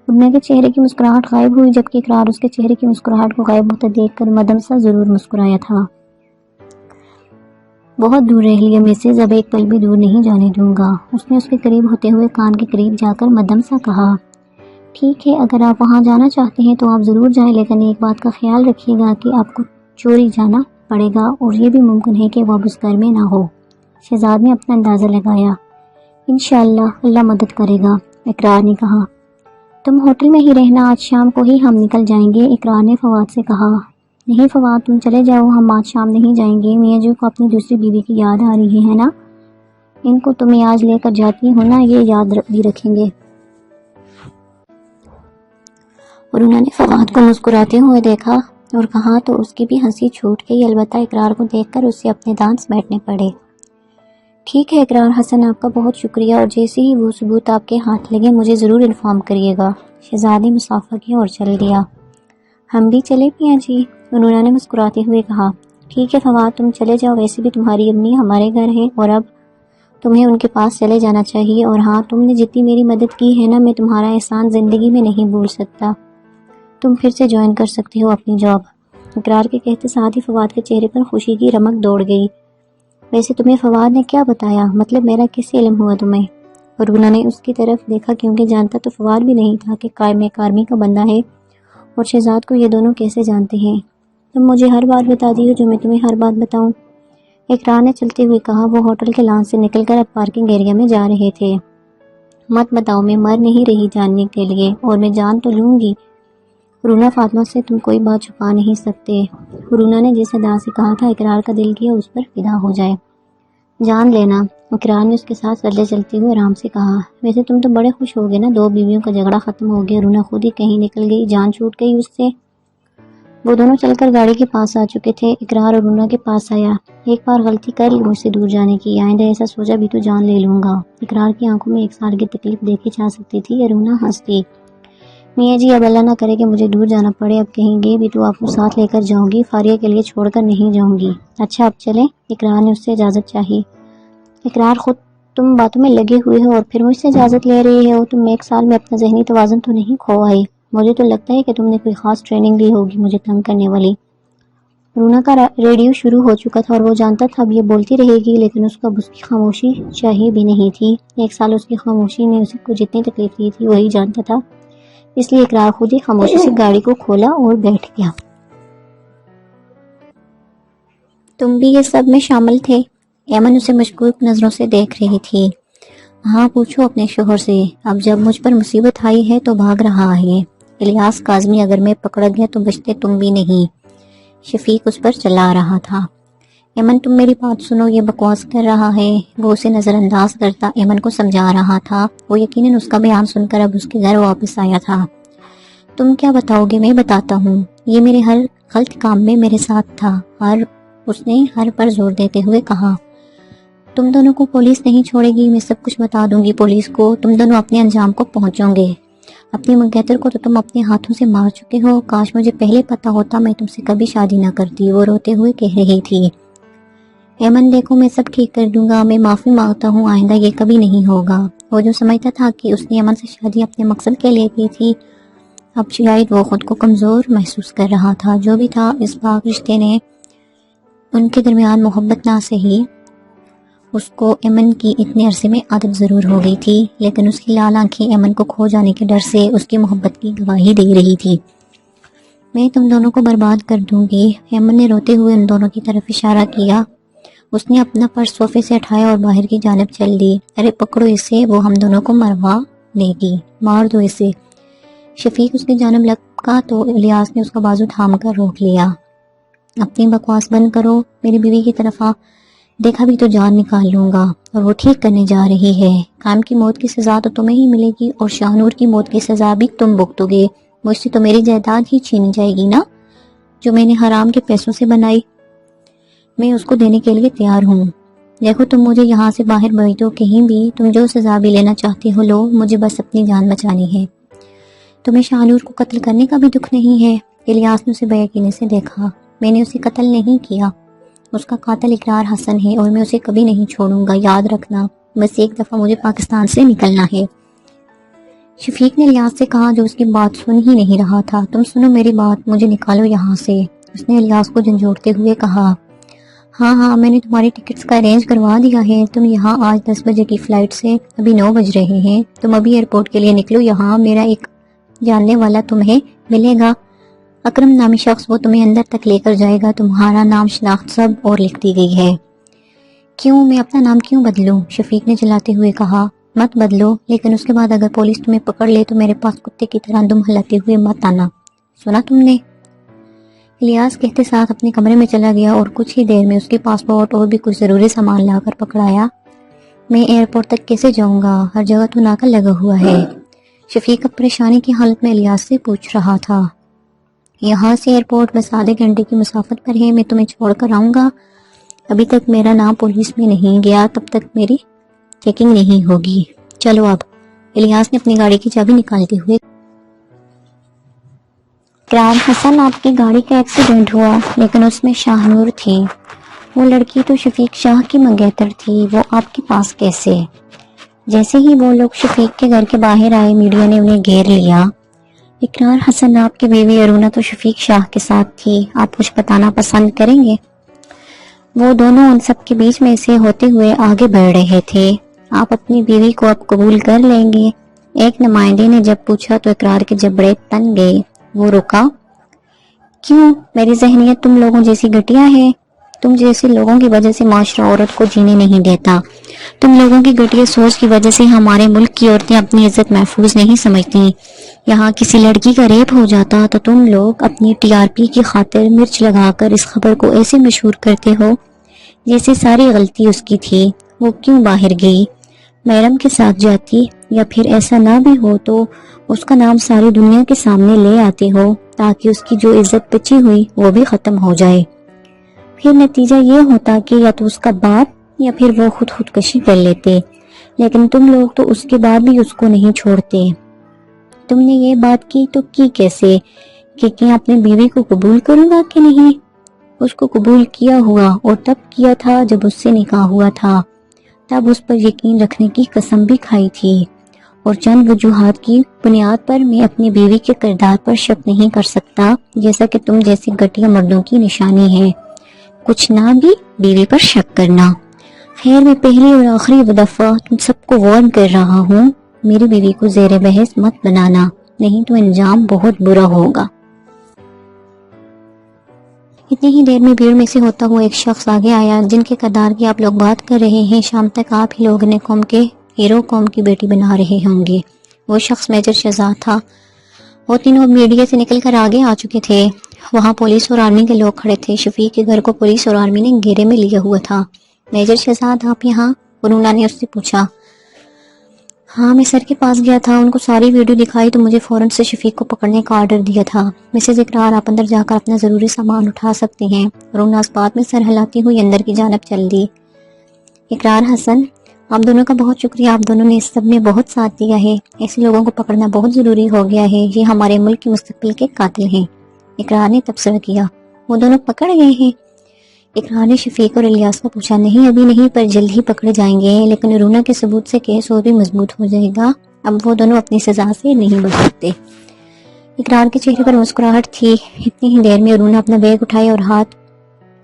ورونا کے چہرے کی مسکراہٹ غائب ہوئی جبکہ اقرار اس کے چہرے کی مسکراہٹ کو غائب ہوتا دیکھ کر مدم سا ضرور مسکرایا تھا۔ بہت دور رہ لیا مسز، اب ایک پل بھی دور نہیں جانے دوں گا، اس نے اس کے قریب ہوتے ہوئے کان کے قریب جا کر مدم سا کہا۔ ٹھیک ہے، اگر آپ وہاں جانا چاہتے ہیں تو آپ ضرور جائیں، لیکن ایک بات کا خیال رکھیے گا کہ آپ کو چوری جانا پڑے گا اور یہ بھی ممکن ہے کہ وہ اب اس گھر میں نہ ہو۔ شہزاد نے اپنا اندازہ لگایا۔ انشاءاللہ، اللہ مدد کرے گا، اقرار نے کہا۔ تم ہوٹل میں ہی رہنا، آج شام کو ہی ہم نکل جائیں گے، اقرار نے فواد سے کہا۔ نہیں فواد، تم چلے جاؤ، ہم آج شام نہیں جائیں گے، میاں جی کو اپنی دوسری بیوی کی یاد آ رہی ہے نا، ان کو تمہیں آج لے کر جاتی ہو نا، یہ یاد بھی رکھیں گے۔ اور انہوں نے فواد کو مسکراتے ہوئے دیکھا اور کہا تو اس کی بھی ہنسی چھوٹ گئی، البتہ اقرار کو دیکھ کر اسے اپنے دانت سمیٹنے پڑے۔ ٹھیک ہے اقرار حسن، آپ کا بہت شکریہ، اور جیسے ہی وہ ثبوت آپ کے ہاتھ لگے مجھے ضرور انفارم کریے گا۔ شہزاد نے مصافحہ کیا اور چل دیا۔ ہم بھی چلے میاں جی؟ انہوں نے مسکراتے ہوئے کہا۔ ٹھیک ہے فواد، تم چلے جاؤ، ویسے بھی تمہاری امی ہمارے گھر ہے اور اب تمہیں ان کے پاس چلے جانا چاہیے، اور ہاں، تم نے جتنی میری مدد کی ہے نا، میں تمہارا احسان زندگی میں نہیں بھول سکتا۔ تم پھر سے جوائن کر سکتے ہو اپنی جاب۔ اقرار کے کہتے ساتھ ہی فواد کے چہرے پر خوشی کی رمق دوڑ گئی۔ ویسے تمہیں فواد نے کیا بتایا؟ مطلب میرا کیسے علم ہوا تمہیں؟ اور رونا نے اس کی طرف دیکھا کیونکہ جانتا تو فواد بھی نہیں تھا کہ قائم کارمی کا بندہ ہے اور شہزاد کو یہ دونوں کیسے جانتے ہیں۔ تم مجھے ہر بات بتا دی ہو جو میں تمہیں ہر بات بتاؤں؟ اقرار نے چلتے ہوئے کہا۔ وہ ہوٹل کے لان سے نکل کر اب پارکنگ ایریا میں جا رہے تھے۔ مت بتاؤ، میں مر نہیں رہی جاننے کے لیے، اور میں جان تو لوں گی۔ رونا، فاطمہ سے تم کوئی بات چھپا نہیں سکتے، رونا نے جس ادا سے کہا تھا اقرار کا دل کیا اس پر فدا ہو جائے۔ جان لینا، اقرار نے اس کے ساتھ چلتے چلتے ہوئے آرام سے کہا۔ ویسے تم تو بڑے خوش ہو گئے نا، دو بیویوں کا جھگڑا ختم ہو گیا، رونا خود ہی کہیں نکل گئی، جان چھوٹ گئی اس سے۔ وہ دونوں چل کر گاڑی کے پاس آ چکے تھے۔ اقرار اور رونا کے پاس آیا۔ ایک بار غلطی کر لی مجھ سے دور جانے کی، آئندہ ایسا سوچا بھی تو جان لے لوں گا۔ اقرار کی آنکھوں میں ایک سال کی تکلیف دیکھی جا سکتی تھی، یا رونا ہنستی۔ میاں جی، اب اللہ نہ کرے کہ مجھے دور جانا پڑے، اب کہیں گے بھی تو آپ کو ساتھ لے کر جاؤں گی، فاریہ کے لیے چھوڑ کر نہیں جاؤں گی۔ اچھا اب چلیں؟ اقرار نے اس سے اجازت چاہی۔ اقرار، خود تم باتوں میں لگے ہوئے ہو اور پھر مجھ سے اجازت لے رہی ہو، تم ایک سال میں اپنا ذہنی توازن تو نہیں کھو آئی؟ مجھے تو لگتا ہے کہ تم نے کوئی خاص ٹریننگ لی ہوگی مجھے تنگ کرنے والی۔ رونا کا ریڈیو شروع ہو چکا تھا اور وہ جانتا تھا اب یہ بولتی رہے گی، لیکن اس کو اب اس کی خاموشی چاہیے بھی نہیں تھی۔ ایک سال اس کی خاموشی نے اسے کو جتنی تکلیف دی تھی وہی جانتا تھا، اس لیے اقرار خود ہی خاموشی سے گاڑی کو کھولا اور بیٹھ گیا۔ تم بھی یہ سب میں شامل تھے؟ ایمن اسے مشکوک نظروں سے دیکھ رہی تھی۔ ہاں، پوچھو اپنے شوہر سے، اب جب مجھ پر مصیبت آئی ہے تو بھاگ رہا ہے۔ الیاس کاظمی، اگر میں پکڑا گیا تو بچتے تم بھی نہیں۔ شفیق اس پر چلا رہا تھا۔ ایمن تم میری بات سنو، یہ بکواس کر رہا ہے۔ وہ اسے نظر انداز کرتا ایمن کو سمجھا رہا تھا۔ وہ یقیناً اس کا بیان سن کر اب اس کے گھر واپس آیا تھا۔ تم کیا بتاؤ گے؟ میں بتاتا ہوں، یہ میرے ہر غلط کام میں میرے ساتھ تھا۔ اس نے ہر پر زور دیتے ہوئے کہا۔ تم دونوں کو پولیس نہیں چھوڑے گی، میں سب کچھ بتا دوں گی پولیس کو، تم دونوں اپنے انجام کو پہنچو گے۔ اپنی منگیتر کو تو تم اپنے ہاتھوں سے مار چکے ہو، کاش مجھے پہلے پتا ہوتا میں تم سے کبھی شادی نہ کرتی، وہ روتے ہوئے کہہ رہی تھی۔ ایمن دیکھو، میں سب ٹھیک کر دوں گا، میں معافی مانگتا ہوں، آئندہ یہ کبھی نہیں ہوگا۔ وہ جو سمجھتا تھا کہ اس نے ایمن سے شادی اپنے مقصد کے لیے کی تھی، اب شاید وہ خود کو کمزور محسوس کر رہا تھا۔ جو بھی تھا، اس پاک رشتے نے ان کے درمیان محبت نہ سہی، اس کو ایمن کی اتنے عرصے میں عادت ضرور ہو گئی تھی، لیکن اس کی لال آنکھیں ایمن کو کھو جانے کے ڈر سے اس کی محبت کی گواہی دے رہی تھی۔ میں تم دونوں کو برباد کر دوں گی، ایمن نے روتے ہوئے ان دونوں کی طرف اشارہ کیا۔ اس نے اپنا پرس صوفے سے اٹھایا اور باہر کی جانب چل دی۔ ارے پکڑو اسے، وہ ہم دونوں کو مروا دے گی، مار دو اسے۔ شفیق اس کی جانب لگا تو الیاس نے اس کا بازو تھام کر روک لیا۔ اپنی بکواس بند کرو، میری بیوی کی طرف آ، دیکھا بھی تو جان نکال لوں گا، اور وہ ٹھیک کرنے جا رہی ہے۔ قائم کی موت کی سزا تو تمہیں ہی ملے گی، اور شاہ نور کی موت کی سزا بھی تم بھگتو گے۔ مجھ سے تو میری جائیداد ہی چھینی جائے گی نا، جو میں نے حرام کے پیسوں سے بنائی، میں اس کو دینے کے لیے تیار ہوں۔ دیکھو، تم مجھے یہاں سے باہر بھیج دو کہیں بھی، تم جو سزا بھی لینا چاہتے ہو لو، مجھے بس اپنی جان بچانی ہے۔ تمہیں شاہ نور کو قتل کرنے کا بھی دکھ نہیں ہے؟ الیاس نے اسے بے یقینی سے دیکھا۔ میں نے اسے قتل نہیں کیا، اس کا قاتل اقرار حسن ہے، اور میں اسے کبھی نہیں چھوڑوں گا، یاد رکھنا، بس ایک دفعہ مجھے پاکستان سے نکلنا ہے۔ شفیق نے الیاس سے کہا، جو اس کی بات سن ہی نہیں رہا تھا۔ تم سنو میری بات، مجھے نکالو یہاں سے، اس نے الیاس کو جھنجھوڑتے ہوئے کہا۔ ہاں، میں نے تمہاری ٹکٹس کا ارینج کروا دیا ہے، تم یہاں آج 10 بجے کی فلائٹ سے، ابھی 9 بج رہے ہیں، تم ابھی ایئرپورٹ کے لیے نکلو، یہاں میرا ایک جاننے والا تمہیں ملے گا، اکرم نامی شخص، وہ تمہیں اندر تک لے کر جائے گا، تمہارا نام، شناخت سب اور لکھ دی گئی ہے۔ کیوں؟ میں اپنا نام کیوں بدلوں؟ شفیق نے جلاتے ہوئے کہا۔ مت بدلو، لیکن اس کے بعد اگر پولیس تمہیں پکڑ لے تو میرے پاس کتے کی طرح دم ہلاتے ہوئے مت آنا، سنا تم نے؟ الیاس کہتے ساتھ اپنے کمرے میں چلا گیا اور کچھ ہی دیر میں اس کے پاسپورٹ اور بھی کچھ ضروری سامان لا کر پکڑایا۔ میں ایئرپورٹ تک کیسے جاؤں گا؟ ہر جگہ تو ناکا لگا ہوا ہے، شفیق اب پریشانی کی حالت میں الیاس سے پوچھ رہا تھا۔ یہاں سے ایئرپورٹ بس آدھے گھنٹے کی مسافت پر ہے، میں تمہیں چھوڑ کر آؤں گا، ابھی تک میرا نام پولیس میں نہیں گیا، تب تک میری چیکنگ نہیں ہوگی، چلو اب۔ الیاس نے اپنی گاڑی کی چابی نکالتے ہوئے، اقرار حسن، آپ کی گاڑی کا ایکسیڈنٹ ہوا، لیکن اس میں شاہ نور تھی، وہ لڑکی تو شفیق شاہ کی منگیتر تھی، وہ آپ کے پاس کیسے؟ جیسے ہی وہ لوگ شفیق کے گھر کے باہر آئے، میڈیا نے انہیں گھیر لیا۔ اقرار حسن، آپ کی بیوی ارونہ تو شفیق شاہ کے ساتھ تھی، آپ کچھ بتانا پسند کریں گے؟ وہ دونوں ان سب کے بیچ میں سے ہوتے ہوئے آگے بڑھ رہے تھے۔ آپ اپنی بیوی کو اب قبول کر لیں گے؟ ایک نمائندے نے جب پوچھا تو اقرار کے جبڑے تن گئے، وہ رکا۔ کیوں؟ میری ذہنیت تم لوگوں جیسی گھٹیا ہے، تم جیسے لوگوں کی وجہ سے معاشرہ عورت کو جینے نہیں دیتا، تم لوگوں کی گھٹیا سوچ کی وجہ سے ہمارے ملک کی عورتیں اپنی عزت محفوظ نہیں سمجھتی۔ یہاں کسی لڑکی کا ریپ ہو جاتا تو تم لوگ اپنی ٹی آر پی کی خاطر مرچ لگا کر اس خبر کو ایسے مشہور کرتے ہو جیسے ساری غلطی اس کی تھی۔ وہ کیوں باہر گئی؟ محرم کے ساتھ جاتی، یا پھر ایسا نہ بھی ہو تو اس کا نام ساری دنیا کے سامنے لے آتے ہو تاکہ اس کی جو عزت بچی ہوئی وہ بھی ختم ہو جائے۔ پھر نتیجہ یہ ہوتا کہ یا تو اس کا باپ یا پھر وہ خودکشی کر لیتے، لیکن تم لوگ تو اس کے بعد بھی اس کو نہیں چھوڑتے۔ تم نے یہ بات کی تو کی کیسے کہ کیا اپنی بیوی کو قبول کروں گا کہ نہیں؟ اس کو قبول کیا ہوا، اور تب کیا تھا جب اس سے نکاح ہوا تھا، تب اس پر یقین رکھنے کی قسم بھی کھائی تھی، اور چند وجوہات کی بنیاد پر میں اپنی بیوی کے کردار پر شک نہیں کر سکتا، جیسا کہ تم جیسے گھٹیا مردوں کی نشانی ہے، کچھ نہ بھی بیوی پر شک کرنا۔ خیر، میں پہلی اور آخری دفعہ تم سب کو وارن کر رہا ہوں، میری بیوی کو زیر بحث مت بنانا، نہیں تو انجام بہت برا ہوگا۔ اتنی ہی دیر میں بھیڑ میں سے ہوتا ہوا ایک شخص آگے آیا جن کے کردار کی آپ لوگ بات کر رہے ہیں، شام تک آپ ہی لوگ نے قوم کے ہیرو، قوم کی بیٹی بنا رہے ہوں گے۔ وہ شخص میجر شہزاد تھا۔ وہ تینوں میڈیا سے نکل کر آگے آ چکے تھے۔ وہاں پولیس اور آرمی کے لوگ کھڑے تھے۔ شفیق کے گھر کو پولیس اور آرمی نے گھیرے میں لیا ہوا تھا۔ میجر شہزاد آپ یہاں؟ ارونا نے اس سے پوچھا۔ ہاں، میں سر کے پاس گیا تھا، ان کو ساری ویڈیو دکھائی تو مجھے فوراً سے شفیق کو پکڑنے کا آرڈر دیا تھا۔ مسز اقرار، آپ اندر جا کر اپنا ضروری سامان اٹھا سکتی ہیں۔ ارونا اس بات میں سر ہلاتی ہوئی اندر کی جانب چل دی۔ اقرار، حسن، آپ دونوں کا بہت شکریہ، آپ دونوں نے اس سب میں بہت ساتھ دیا ہے۔ ایسے لوگوں کو پکڑنا بہت ضروری ہو گیا ہے، یہ ہمارے ملک کے مستقبل کے قاتل ہیں۔ اقرار نے تبصرہ کیا۔ وہ دونوں پکڑ گئے ہیں؟ اقرار نے شفیق اور الیاس کو پوچھا۔ نہیں، ابھی نہیں، پر جلد ہی پکڑے جائیں گے، لیکن ارونا کے ثبوت سے کیس اور بھی مضبوط ہو جائے گا۔ اب وہ دونوں اپنی سزا سے نہیں بچ سکتے۔ اقرار کے چہرے پر مسکراہٹ تھی۔ اتنی ہی دیر میں ارونا اپنا بیگ اٹھائے اور ہاتھ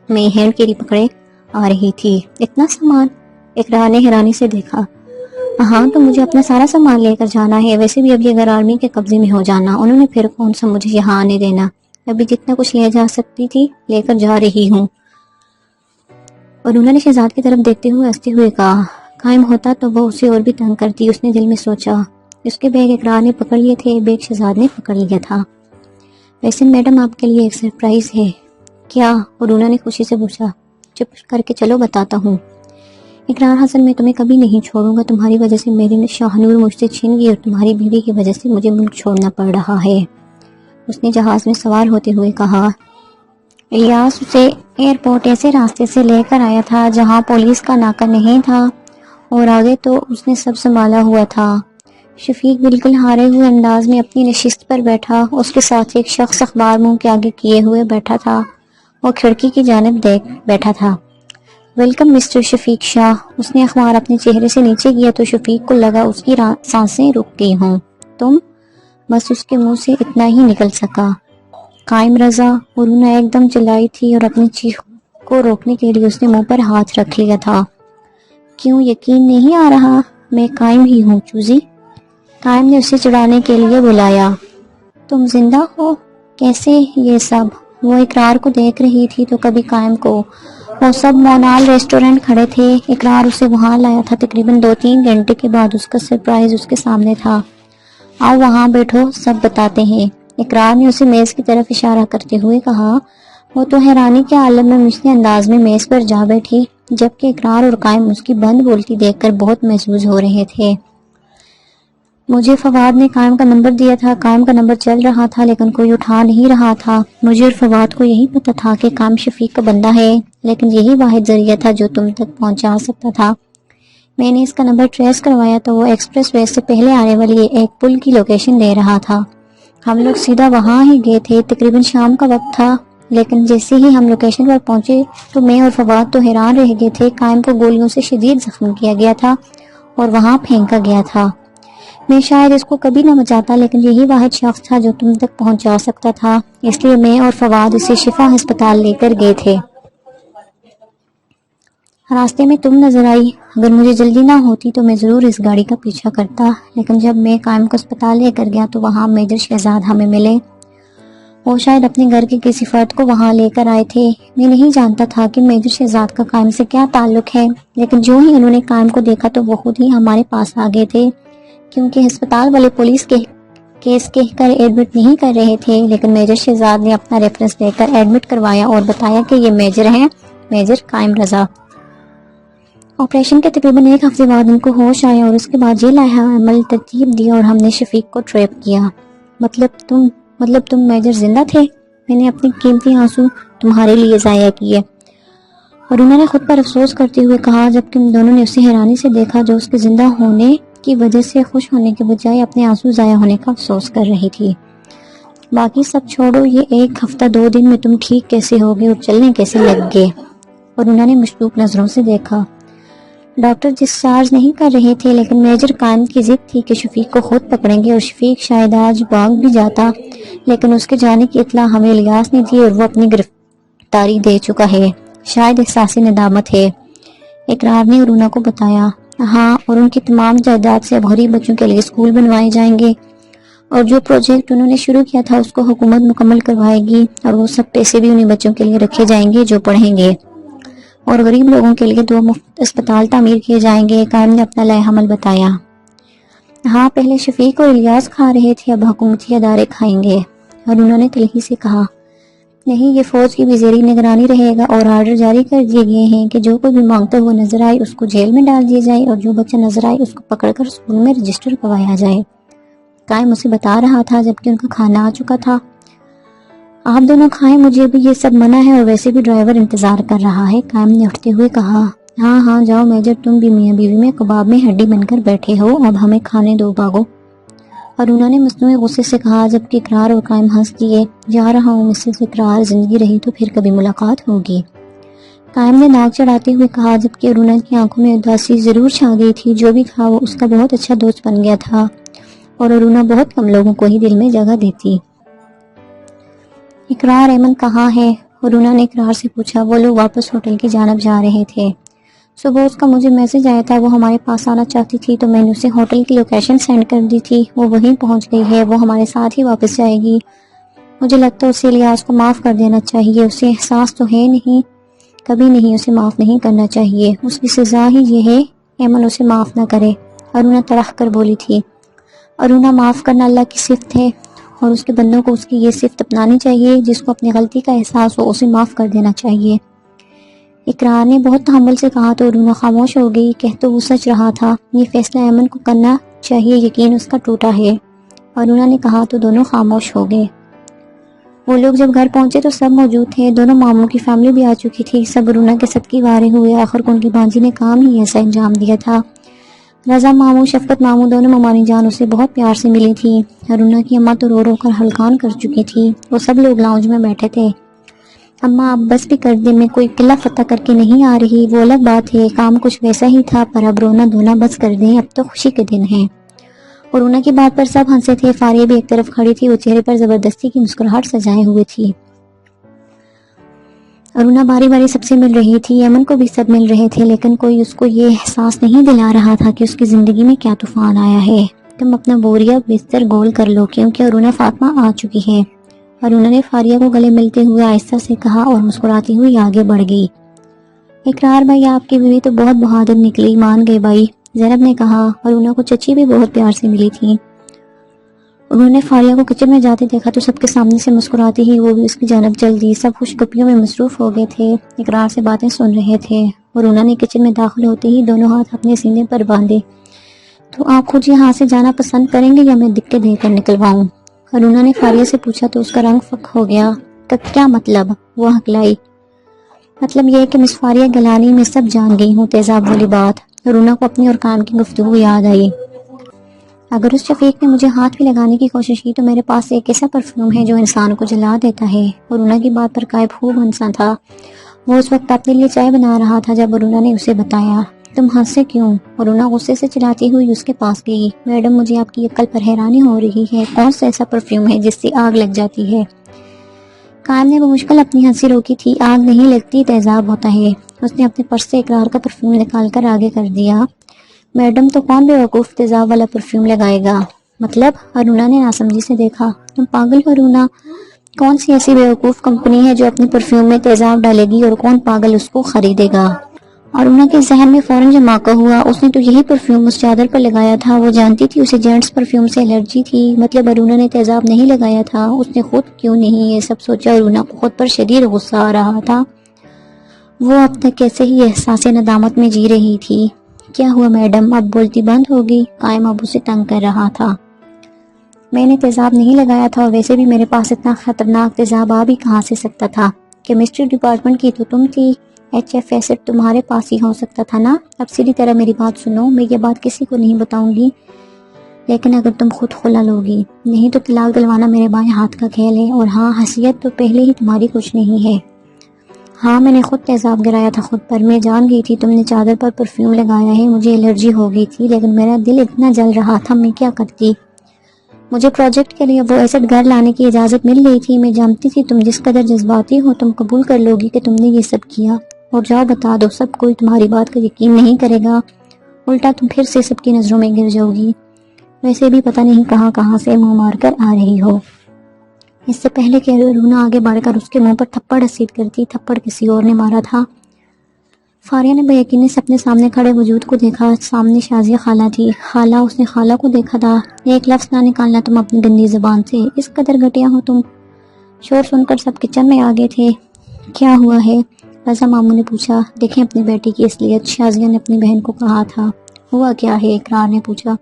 میں ہینڈ کیری پکڑے آ رہی تھی۔ اتنا سامان؟ اقرار نے حیرانی سے دیکھا۔ ہاں، تو مجھے اپنا سارا سامان لے کر جانا ہے، ویسے بھی اب یہ گھر آرمی کے قبضے میں ہو جانا، انہوں نے پھر کون سا مجھے یہاں آنے دینا۔ ابھی جتنا کچھ لے جا سکتی تھی لے کر جا رہی ہوں۔ اور انہوں نے شہزاد کی طرف دیکھتے ہوئے ہنستے ہوئے کہا۔ قائم ہوتا تو وہ اسے اور بھی تنگ کرتی، اس نے دل میں سوچا۔ اس کے بیگ اقرار نے پکڑ لیے تھے، بیگ شہزاد نے پکڑ لیا تھا۔ ویسے میڈم، آپ کے لیے ایک سرپرائز ہے۔ کیا؟ اور انہوں نے خوشی سے پوچھا۔ چپ کر کے چلو، بتاتا ہوں۔ اقرار، حسن، میں تمہیں کبھی نہیں چھوڑوں گا، تمہاری وجہ سے میری شاہنور مجھ سے چھن گئی اور تمہاری بیوی کی وجہ سے مجھے ملک چھوڑنا پڑ رہا ہے۔ اس نے جہاز میں سوار ہوتے ہوئے کہا۔ الیاس اسے ایئرپورٹ ایسے راستے سے لے کر آیا تھا جہاں پولیس کا ناکہ نہیں تھا، اور آگے تو اس نے سب سنبھالا ہوا تھا۔ شفیق بالکل ہارے ہوئے انداز میں اپنی نشست پر بیٹھا، اس کے ساتھ ایک شخص اخبار منہ کے آگے کیے ہوئے بیٹھا تھا، وہ کھڑکی کی جانب دیکھ بیٹھا تھا۔ ویلکم مسٹر شفیق شاہ۔ اس نے اخبار اپنے چہرے سے نیچے کیا تو شفیق کو لگا اس کی سانسیں رک گئی ہوں۔ تم؟ بس اس کے منہ سے اتنا ہی نکل سکا۔ قائم رضا، ارونا ایک دم چلائی تھی اور اپنی چیخ کو روکنے کے لیے اس نے منہ پر ہاتھ رکھ لیا تھا۔ کیوں یقین نہیں آ رہا؟ میں قائم ہی ہوں چوزی۔ قائم نے اسے چڑھانے کے لیے بلایا۔ تم زندہ ہو؟ کیسے یہ سب؟ وہ اقرار کو دیکھ رہی تھی تو کبھی قائم کو۔ وہ سب مونال ریسٹورنٹ کھڑے تھے، اقرار اسے وہاں لایا تھا۔ تقریباً 2-3 گھنٹے کے بعد اس کا سرپرائز اس کے سامنے تھا۔ آؤ وہاں بیٹھو، سب بتاتے ہیں۔ اقرار نے اسے میز کی طرف اشارہ کرتے ہوئے کہا۔ وہ تو حیرانی کے عالم میں مشتے انداز میں میز پر جا بیٹھی، جبکہ اقرار اور قائم اس کی بند بولتی دیکھ کر بہت محظوظ ہو رہے تھے۔ مجھے فواد نے قائم کا نمبر دیا تھا، قائم کا نمبر چل رہا تھا لیکن کوئی اٹھا نہیں رہا تھا۔ مجھے اور فواد کو یہی پتا تھا کہ قائم شفیق کا بندہ ہے، لیکن یہی واحد ذریعہ تھا جو تم تک پہنچا سکتا تھا۔ میں نے اس کا نمبر ٹریس کروایا تو وہ ایکسپریس وے سے پہلے آنے والی ایک پل کی لوکیشن دے رہا تھا۔ ہم لوگ سیدھا وہاں ہی گئے تھے، تقریباً شام کا وقت تھا، لیکن جیسے ہی ہم لوکیشن پر پہنچے تو میں اور فواد تو حیران رہ گئے تھے۔ قائم کو گولیوں سے شدید زخم کیا گیا تھا اور وہاں پھینکا گیا تھا۔ میں شاید اس کو کبھی نہ بچاتا، لیکن یہی واحد شخص تھا جو تم تک پہنچا سکتا تھا، اس لیے میں اور فواد اسے شفا ہسپتال لے کر گئے تھے۔ راستے میں تم نظر آئی، اگر مجھے جلدی نہ ہوتی تو میں ضرور اس گاڑی کا پیچھا کرتا، لیکن جب میں قائم کو اسپتال لے کر گیا تو وہاں میجر شہزاد ہمیں ملے۔ وہ شاید اپنے گھر کے کسی فرد کو وہاں لے کر آئے تھے۔ میں نہیں جانتا تھا کہ میجر شہزاد کا قائم سے کیا تعلق ہے، لیکن جو ہی انہوں نے قائم کو دیکھا تو وہ خود ہی ہمارے پاس آ گئے تھے، کیونکہ ہسپتال والے پولیس کے کیس کہہ کر ایڈمٹ نہیں کر رہے تھے، لیکن میجر شہزاد نے اپنا ریفرنس دے کر ایڈمٹ کروایا اور بتایا کہ یہ میجر ہیں، میجر قائم رضا۔ آپریشن کے تقریباً 1 ہفتے بعد ان کو ہوش آیا اور اس کے بعد یہ لائحہ عمل ترتیب دیا اور ہم نے شفیق کو ٹریپ کیا۔ مطلب تم میجر زندہ تھے؟ میں نے اپنی قیمتی آنسو تمہارے لیے ضائع کیے۔ اور انہوں نے خود پر افسوس کرتے ہوئے کہا، جبکہ ان دونوں نے اسے حیرانی سے دیکھا جو اس کے زندہ ہونے کی وجہ سے خوش ہونے کے بجائے اپنے آنسو ضائع ہونے کا افسوس کر رہی تھی۔ باقی سب چھوڑو، یہ 1 ہفتہ 2 دن میں تم ٹھیک کیسے ہوگے اور چلنے کیسے لگ گے؟ اور انہوں نے مشکوک نظروں سے دیکھا۔ ڈاکٹر ڈسچارج نہیں کر رہے تھے، لیکن میجر قائم کی ضد تھی کہ شفیق کو خود پکڑیں گے، اور شفیق شاید آج بھاگ بھی جاتا، لیکن اس کے جانے کی اطلاع ہمیں الیاس نے دی اور وہ اپنی گرفتاری دے چکا ہے۔ شاید احساس ندامت ہے، اقرار نے ارونا کو بتایا۔ ہاں، اور ان کی تمام جائیداد سے اب غریب بچوں کے لیے اسکول بنوائے جائیں گے۔ اور جو پروجیکٹ انہوں نے شروع کیا تھا اس کو حکومت مکمل کروائے گی، اور وہ سب پیسے بھی انہیں بچوں کے لیے رکھے جائیں گے جو پڑھیں گے، اور غریب لوگوں کے لیے 2 مفت اسپتال تعمیر کیے جائیں گے۔ قائم نے اپنا لائحہ عمل بتایا۔ ہاں، پہلے شفیق اور الیاس کھا رہے تھے، اب حکومتی ادارے کھائیں گے۔ اور انہوں نے تلخی سے کہا، نہیں، یہ فوج کی بھی زیر نگرانی رہے گا، اور آرڈر جاری کر دیے گئے ہیں کہ جو کوئی بھی مانگتا ہوا نظر آئے اس کو جیل میں ڈال دیا جائے، اور جو بچہ نظر آئے اس کو پکڑ کر اسکول میں رجسٹر کروایا جائے۔ قائم اسے بتا رہا تھا جبکہ ان کا کھانا آ چکا تھا۔ آپ دونوں کھائیں، مجھے بھی یہ سب منع ہے، اور ویسے بھی ڈرائیور انتظار کر رہا ہے۔ قائم نے اٹھتے ہوئے کہا، ہاں ہاں جاؤ میجر، تم بھی میاں بیوی میں کباب میں ہڈی بن کر بیٹھے ہو، اب ہمیں کھانے دو بھاگو۔ اور انہوں نے مصنوعی غصے سے کہا، جبکہ اقرار اور قائم ہنس دیے، جا رہا ہوں مسز اقرار، زندگی رہی تو پھر کبھی ملاقات ہوگی۔ قائم نے ناک چڑھاتے ہوئے کہا، جبکہ ارونا کی آنکھوں میں اداسی ضرور چھا گئی تھی۔ جو بھی تھا وہ اس کا بہت اچھا دوست بن گیا تھا، اور ارونا بہت کم لوگوں کو ہی دل میں جگہ دیتی۔ اقرار، ایمن کہاں ہے؟ ارونا نے اقرار سے پوچھا۔ وہ لوگ واپس ہوٹل کی جانب جا رہے تھے۔ صبح اس کا مجھے میسج آیا تھا، وہ ہمارے پاس آنا چاہتی تھی تو میں نے اسے ہوٹل کی لوکیشن سینڈ کر دی تھی، وہ وہیں پہنچ گئی ہے، وہ ہمارے ساتھ ہی واپس جائے گی۔ مجھے لگتا ہے اسے الیاس کو معاف کر دینا چاہیے، اسے احساس تو ہے نہیں، کبھی نہیں اسے معاف نہیں کرنا چاہیے، اس کی سزا ہی یہ ہے ایمن اسے معاف نہ کرے۔ ارونا تڑح کر بولی تھی۔ ارونا، معاف کرنا اللہ کی صفت ہے، اور اس کے بندوں کو اس کی یہ صفت اپنانی چاہیے، جس کو اپنی غلطی کا احساس ہو اسے معاف کر دینا چاہیے۔ اقرار نے بہت تحمل سے کہا تو ارونا خاموش ہو گئی۔ کہ تو وہ سچ رہا تھا، یہ فیصلہ ایمن کو کرنا چاہیے، یقین اس کا ٹوٹا ہے۔ ارونا نے کہا تو دونوں خاموش ہو گئے۔ وہ لوگ جب گھر پہنچے تو سب موجود تھے، دونوں ماموں کی فیملی بھی آ چکی تھی، سب ارونا کے صدقے وارے ہوئے، آخر کو ان کی بانجی نے کام ہی ایسا انجام دیا تھا۔ رضا ماموں، شفقت ماموں، دونوں ممانی جان اسے بہت پیار سے ملی تھی۔ ارونا کی اماں تو رو رو کر ہلکان کر چکی تھی۔ وہ سب لوگ لاؤنج میں بیٹھے تھے۔ اماں، اب بس بھی کر دے، میں کوئی قلعہ فتح کر کے نہیں آ رہی، وہ الگ بات ہے، کام کچھ ویسا ہی تھا، پر اب رونا دھونا بس کر دیں، اب تو خوشی کے دن ہیں۔ ارونا کی بات پر سب ہنسے تھے۔ فاریہ بھی ایک طرف کھڑی تھی، وہ چہرے پر زبردستی کی مسکراہٹ سجائے ہوئے تھی۔ ارونا باری باری سب سے مل رہی تھی، ایمن کو بھی سب مل رہے تھے، لیکن کوئی اس کو یہ احساس نہیں دلا رہا تھا کہ اس کی زندگی میں کیا طوفان آیا ہے۔ تم اپنا بوریا بستر گول کر لو، کیونکہ ارونا فاطمہ آ چکی ہے۔ ارونا نے فاریہ کو گلے ملتے ہوئے آہستہ سے کہا اور مسکراتی ہوئی آگے بڑھ گئی۔ اقرار بھائی، آپ کی بیوی تو بہت بہادر نکلی، مان گئے بھائی، زینب نے کہا۔ ارونا کو چچی بھی بہت پیار سے ملی تھی۔ انہوں نے فاریہ کو کچن میں جاتے دیکھا تو سب کے سامنے سے مسکراتی ہی وہ بھی اس کی جانب چل دی۔ سب خوش گپیوں میں مصروف ہو گئے تھے، اقرار سے باتیں سن رہے تھے۔ ارونا نے کچن میں داخل ہوتے ہی دونوں ہاتھ اپنے سینے پر باندھے۔ تو آپ خود یہاں سے جانا پسند کریں گے یا میں دکے دے کر نکلواؤں؟ ارونا نے فاریہ سے پوچھا تو اس کا رنگ فک ہو گیا۔ کیا مطلب؟ وہ ہکلائی۔ مطلب یہ ہے کہ مس فاریہ گیلانی میں سب جان گئی ہوں تیزاب والی بات۔ ارونا کو اپنی اور کام کی گفتگو یاد آئی۔ اگر اس شفیق نے مجھے ہاتھ بھی لگانے کی کوشش کی تو میرے پاس ایک ایسا پرفیوم ہے جو انسان کو جلا دیتا ہے۔ ارونا کی بات پر قائب خوب ہنسا تھا۔ وہ اس وقت اپنے لیے چائے بنا رہا تھا جب ارونا نے اسے بتایا۔ تم ہنسے کیوں؟ ارونا غصے سے چلاتی ہوئی اس کے پاس گئی۔ میڈم، مجھے آپ کی عقل پر حیرانی ہو رہی ہے، کون سا ایسا پرفیوم ہے جس سے آگ لگ جاتی ہے؟ قائم نے بمشکل اپنی ہنسی روکی تھی۔ آگ نہیں لگتی، تیزاب ہوتا ہے۔ اس نے اپنے پرس سے اقرار کا پرفیوم نکال کر آگے کر دیا۔ میڈم، تو کون بیوقوف تیزاب والا پرفیوم لگائے گا؟ مطلب؟ ارونا نے ناسمجھی سے دیکھا۔ تم پاگل ہو ارونا، کون سی ایسی بیوقوف کمپنی ہے جو اپنے پرفیوم میں تیزاب ڈالے گی، اور کون پاگل اس کو خریدے گا؟ ارونا کے ذہن میں فوراً جماکہ ہوا، اس نے تو یہی پرفیوم اس چادر پر لگایا تھا، وہ جانتی تھی اسے جینٹس پرفیوم سے الرجی تھی، مطلب ارونا نے تیزاب نہیں لگایا تھا، اس نے خود کیوں نہیں یہ سب سوچا؟ ارونا کو خود پر شدید غصہ آ رہا تھا۔ وہ اب تک کیسے ہی احساس ندامت میں جی رہی تھی۔ کیا ہوا میڈم؟ اب بولتی بند ہوگی؟ قائم اب اسے تنگ کر رہا تھا۔ میں نے تیزاب نہیں لگایا تھا، اور ویسے بھی میرے پاس اتنا خطرناک تیزاب آ بھی کہاں سے سکتا تھا؟ کیمسٹری ڈپارٹمنٹ کی تو تم تھی، ایچ ایف ایسڈ تمہارے پاس ہی ہو سکتا تھا نا؟ اب سیدھی طرح میری بات سنو، میں یہ بات کسی کو نہیں بتاؤں گی، لیکن اگر تم خود کھلا لوگی، نہیں تو طلاق دلوانا میرے بائیں ہاتھ کا کھیل ہے، اور ہاں، حیثیت تو پہلے ہی تمہاری کچھ نہیں ہے۔ ہاں، میں نے خود تیزاب گرایا تھا خود پر، میں جان گئی تھی تم نے چادر پر پرفیوم لگایا ہے، مجھے الرجی ہو گئی تھی، لیکن میرا دل اتنا جل رہا تھا، میں کیا کرتی؟ مجھے پروجیکٹ کے لیے وہ ایسڈ گھر لانے کی اجازت مل گئی تھی، میں جانتی تھی تم جس قدر جذباتی ہو، تم قبول کر لوگی کہ تم نے یہ سب کیا، اور جاؤ بتا دو، سب کوئی تمہاری بات کا یقین نہیں کرے گا، الٹا تم پھر سے سب کی نظروں میں گر جاؤ گی۔ ویسے بھی پتہ نہیں کہاں کہاں سے منہ مار کر آ رہی ہو۔ اس سے پہلے کہ رونا آگے بڑھ کر اس کے منہ پر تھپڑ رسید کرتی، تھپڑ کسی اور نے مارا تھا۔ فاریہ نے بے یقینی سے اپنے سامنے کھڑے وجود کو دیکھا۔ سامنے شازیہ خالہ تھی۔ خالہ، اس نے خالہ کو دیکھا تھا۔ ایک لفظ نہ نکالنا تم اپنی گندی زبان سے، اس قدر گھٹیا ہو تم۔ شور سن کر سب کچن میں آ گئے تھے۔ کیا ہوا ہے؟ رضا ماموں نے پوچھا۔ دیکھیں اپنی بیٹی کی اصلیت، شازیہ نے اپنی بہن کو کہا تھا۔ ہوا کیا ہے؟ اقرار نے پوچھا۔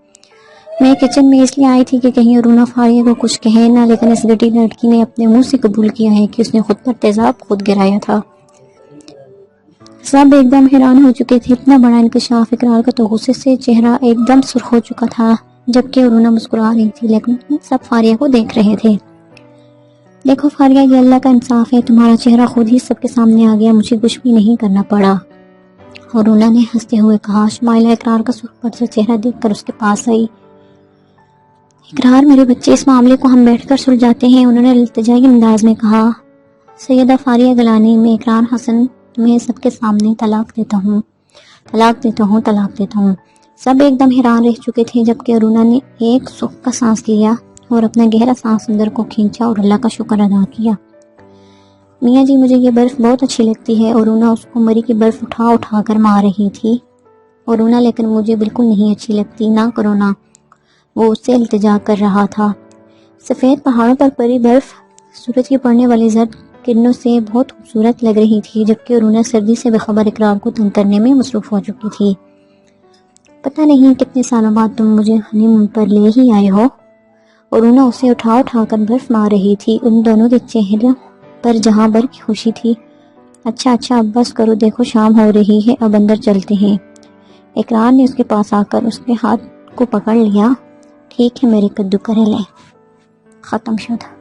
میں کچن میں اس لیے آئی تھی کہ کہیں رونا فاریہ کو کچھ کہے نہ، لیکن اس گٹی لڑکی نے اپنے منہ سے قبول کیا ہے کہ اس نے خود پر تیزاب خود گرایا تھا۔ سب ایک دم حیران ہو چکے تھے۔ اتنا بڑا انکشاف! اقرار کا تو غصے سے چہرہ ایک دم سرخ ہو چکا تھا، جبکہ رونا مسکرا رہی تھی، لیکن سب فاریہ کو دیکھ رہے تھے۔ دیکھو فاریہ، یہ اللہ کا انصاف ہے، تمہارا چہرہ خود ہی سب کے سامنے آ گیا، مجھے کچھ بھی نہیں کرنا پڑا۔ اور رونا نے ہنستے ہوئے کہا۔ شمائلہ اقرار کا سرخ پر سے چہرہ دیکھ کر اس کے پاس آئی۔ اقرار، میرے بچے، اس معاملے کو ہم بیٹھ کر سلجھاتے ہیں، انہوں نے التجائی انداز میں کہا۔ سیدہ فاریہ گلانی، میں اقرار حسن تمہیں سب کے سامنے طلاق دیتا ہوں، طلاق دیتا ہوں، طلاق دیتا ہوں۔ سب ایک دم حیران رہ چکے تھے، جبکہ رونا نے ایک سکھ کا سانس لیا اور اپنا گہرا سانس اندر کو کھینچا اور اللہ کا شکر ادا کیا۔ میاں جی، مجھے یہ برف بہت اچھی لگتی ہے۔ اور رونا اس کو مری کی برف اٹھا اٹھا کر مار رہی تھی۔ اور رونا، لیکن مجھے بالکل نہیں اچھی لگتی، نہ کرو نا، وہ اس سے التجا کر رہا تھا۔ سفید پہاڑوں پر پڑی برف سورج کی پڑنے والی زرد کرنوں سے بہت خوبصورت لگ رہی تھی، جبکہ رونا سردی سے بخبر اقرار کو تنگ کرنے میں مصروف ہو چکی تھی۔ پتہ نہیں کتنے سالوں بعد تم مجھے ہنی مون پر لے ہی آئے ہو۔ اور رونا اسے اٹھا اٹھا کر برف مار رہی تھی، ان دونوں کے چہرے پر جہاں بھر کی خوشی تھی۔ اچھا اب بس کرو، دیکھو شام ہو رہی ہے، اب اندر چلتے ہیں۔ اقرار نے اس کے پاس آ کر اس کے ہاتھ کو پکڑ لیا۔ ٹھیک ہے میرے کدو کریلے، ختم شد۔